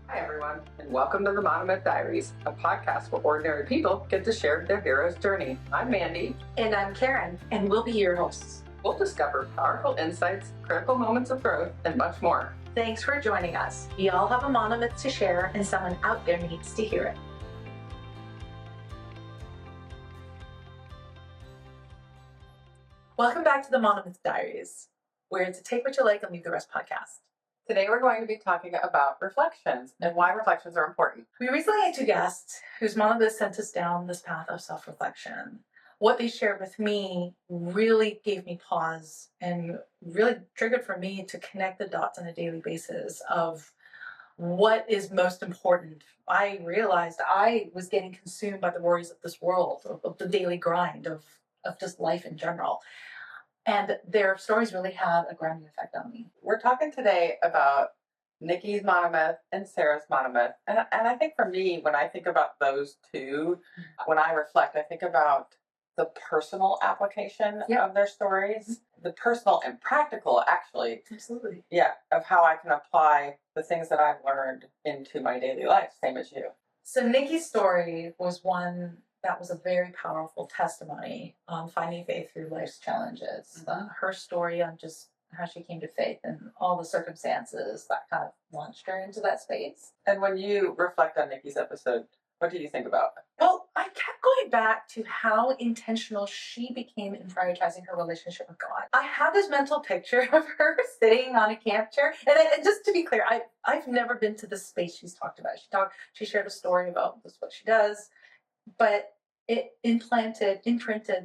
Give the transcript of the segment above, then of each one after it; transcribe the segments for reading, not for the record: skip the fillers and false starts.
Hi, everyone, and welcome to the Monomyth Diaries, a podcast where ordinary people get to share their hero's journey. I'm Mandi. And I'm Karen, and we'll be your hosts. We'll discover powerful insights, critical moments of growth, and much more. Thanks for joining us. We all have a monomyth to share, and someone out there needs to hear it. Welcome back to the Monomyth Diaries, where it's a take what you like and leave the rest podcast. Today we're going to be talking about reflections and why reflections are important. We recently had two guests whose monomyth sent us down this path of self-reflection. What they shared with me really gave me pause and really triggered for me to connect the dots on a daily basis of what is most important. I realized I was getting consumed by the worries of this world, of the daily grind, of just life in general. And their stories really had a grounding effect on me. We're talking today about Nikki's monomyth and Sarah's monomyth. And I think for me, when I think about those two, when I reflect, I think about the personal application of their stories, the personal and practical, actually. Absolutely. Yeah, of how I can apply the things that I've learned into my daily life, same as you. So Nikki's story was one that was a very powerful testimony on finding faith through life's challenges. Her story on just how she came to faith and all the circumstances that kind of launched her into that space. And when you reflect on Nikki's episode, what do you think about it? Well, I kept going back to how intentional she became in prioritizing her relationship with God. I have this mental picture of her sitting on a camp chair. And just to be clear, I've never been to the space she's talked about. She shared a story about this, what she does, but it imprinted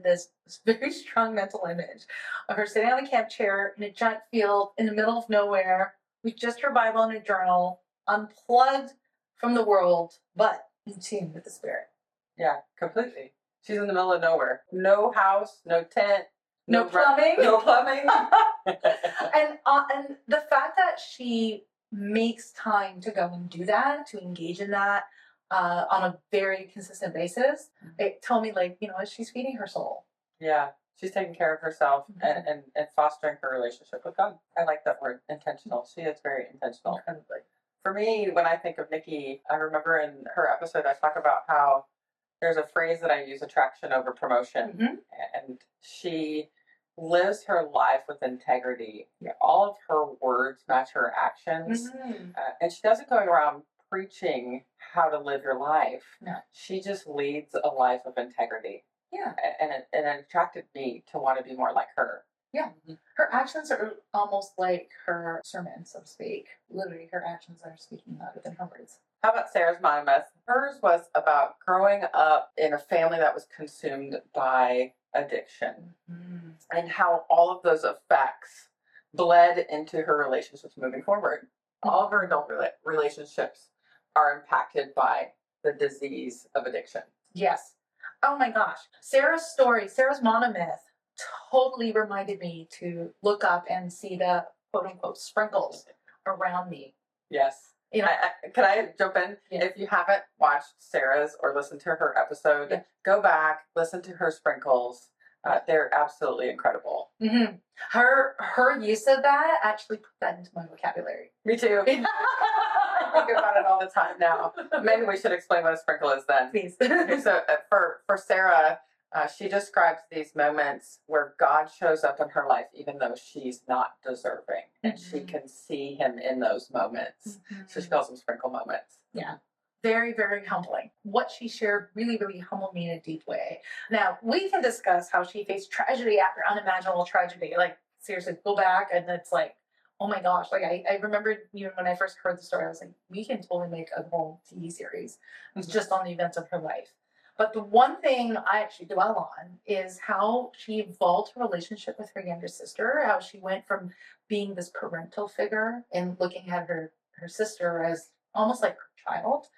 this very strong mental image of her sitting on a camp chair in a giant field in the middle of nowhere with just her Bible and a journal, unplugged from the world, but in tune with the Spirit. Yeah, completely. She's in the middle of nowhere. No house, no tent, no plumbing. No plumbing. And the fact that she makes time to go and do that, to engage in that, on a very consistent basis, it told me, she's feeding her soul. Yeah, she's taking care of herself and fostering her relationship with God. I like that word, intentional. She is very intentional. Incredibly. For me, when I think of Nikki, I remember in her episode, I talk about how there's a phrase that I use, attraction over promotion. And she lives her life with integrity. All of her words match her actions. And she doesn't go around preaching how to live your life. No. She just leads a life of integrity. Yeah. And it attracted me to want to be more like her. Yeah. Her actions are almost like her sermon, so to speak. Literally, her actions are speaking louder than her words. How about Sarah's monomyth? Hers was about growing up in a family that was consumed by addiction and how all of those effects bled into her relationships moving forward. All of her adult relationships are impacted by the disease of addiction. Yes. Oh my gosh. Sarah's story, Sarah's monomyth, totally reminded me to look up and see the quote unquote sprinkles around me. Yes. Can I jump in? Yeah. If you haven't watched Sarah's or listened to her episode, go back, listen to her sprinkles. They're absolutely incredible. Her use of that actually put that into my vocabulary. Me too. I think about it all the time now. Maybe we should explain what a sprinkle is then. Please. So for Sarah, she describes these moments where God shows up in her life even though she's not deserving. And she can see him in those moments. So she calls them sprinkle moments. Yeah. Very, very humbling. What she shared really, really humbled me in a deep way. Now, we can discuss how she faced tragedy after unimaginable tragedy. Like, seriously, go back and it's like, oh my gosh. Like, I remember even when I first heard the story, I was like, we can totally make a whole TV series just on the events of her life. But the one thing I actually dwell on is how she evolved her relationship with her younger sister, how she went from being this parental figure and looking at her sister as almost like her child.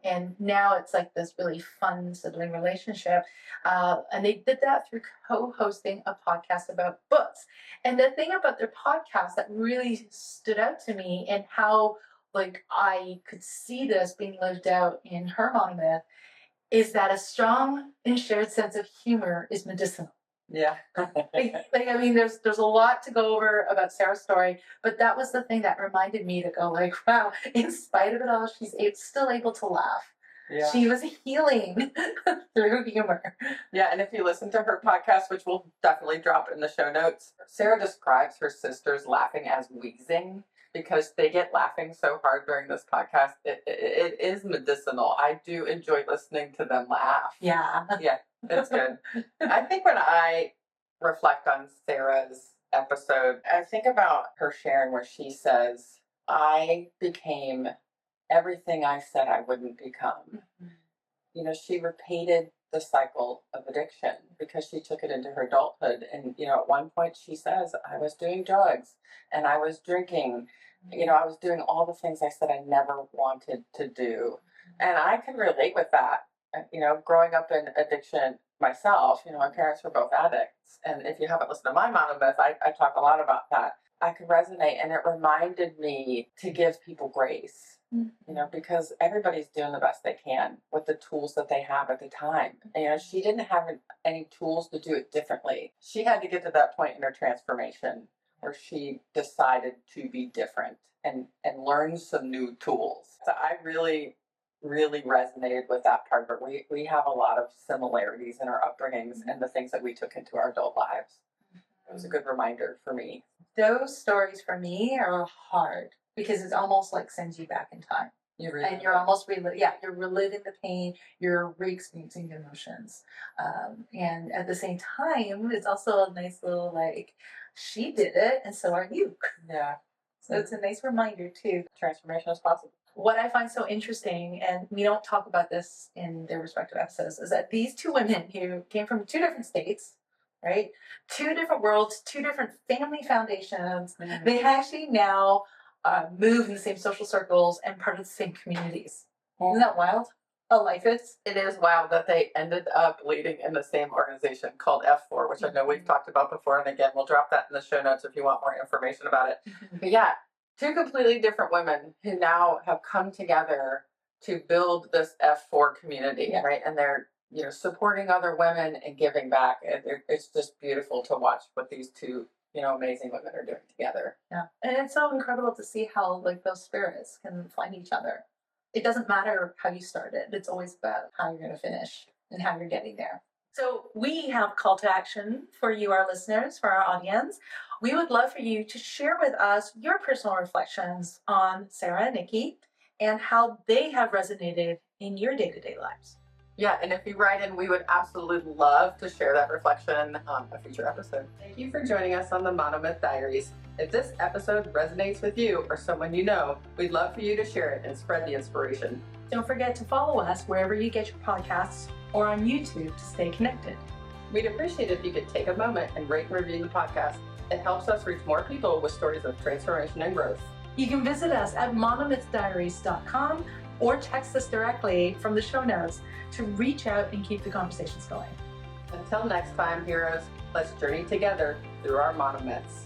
And now it's like this really fun sibling relationship. And they did that through co-hosting a podcast about books. And the thing about their podcast that really stood out to me and how I could see this being lived out in her monomyth is that a strong and shared sense of humor is medicinal. Yeah. I mean, there's a lot to go over about Sarah's story, but that was the thing that reminded me to go like, wow, in spite of it all, she's still able to laugh. Yeah. She was healing through humor. Yeah, and if you listen to her podcast, which we'll definitely drop in the show notes, Sarah describes her sisters laughing as wheezing because they get laughing so hard during this podcast. It is medicinal. I do enjoy listening to them laugh. Yeah. Yeah, it's good. I think when I reflect on Sarah's episode, I think about her sharing where she says, I became everything I said I wouldn't become. You know, she repeated the cycle of addiction because she took it into her adulthood. And, you know, at one point she says, I was doing drugs and I was drinking. You know, I was doing all the things I said I never wanted to do. And I can relate with that. You know, growing up in addiction myself, you know, my parents were both addicts. And if you haven't listened to my Monomyth, I talk a lot about that. I could resonate, and it reminded me to give people grace, you know, because everybody's doing the best they can with the tools that they have at the time. And, you know, she didn't have any tools to do it differently. She had to get to that point in her transformation where she decided to be different and learn some new tools. So I really resonated with that part of it. We have a lot of similarities in our upbringings and the things that we took into our adult lives. It was a good reminder for me. Those stories for me are hard because it's almost like sends you back in time. And you're almost you're reliving the pain, you're re-experiencing the emotions. And at the same time, it's also a nice little like, she did it and so are you. Yeah. So it's a nice reminder too. Transformation is possible. What I find so interesting, and we don't talk about this in their respective episodes, is that these two women who came from two different states, right? Two different worlds, two different family foundations. Mm-hmm. They actually now move in the same social circles and part of the same communities. Mm-hmm. Isn't that wild? How life is? It is wild that they ended up leading in the same organization called F4, which I know we've talked about before. And again, we'll drop that in the show notes if you want more information about it. Mm-hmm. But yeah, two completely different women who now have come together to build this F4 community, right? And they're, you know, supporting other women and giving back. It's just beautiful to watch what these two, you know, amazing women are doing together. Yeah, and it's so incredible to see how like those spirits can find each other. It doesn't matter how you started. It's always about how you're going to finish and how you're getting there. So we have a call to action for you, our listeners, for our audience. We would love for you to share with us your personal reflections on Sarah and Nikki and how they have resonated in your day-to-day lives. Yeah, and if you write in, we would absolutely love to share that reflection on a future episode. Thank you for joining us on the Monomyth Diaries. If this episode resonates with you or someone you know, we'd love for you to share it and spread the inspiration. Don't forget to follow us wherever you get your podcasts or on YouTube to stay connected. We'd appreciate it if you could take a moment and rate and review the podcast. It helps us reach more people with stories of transformation and growth. You can visit us at monomythdiaries.com or text us directly from the show notes to reach out and keep the conversations going. Until next time, heroes, let's journey together through our monomyths.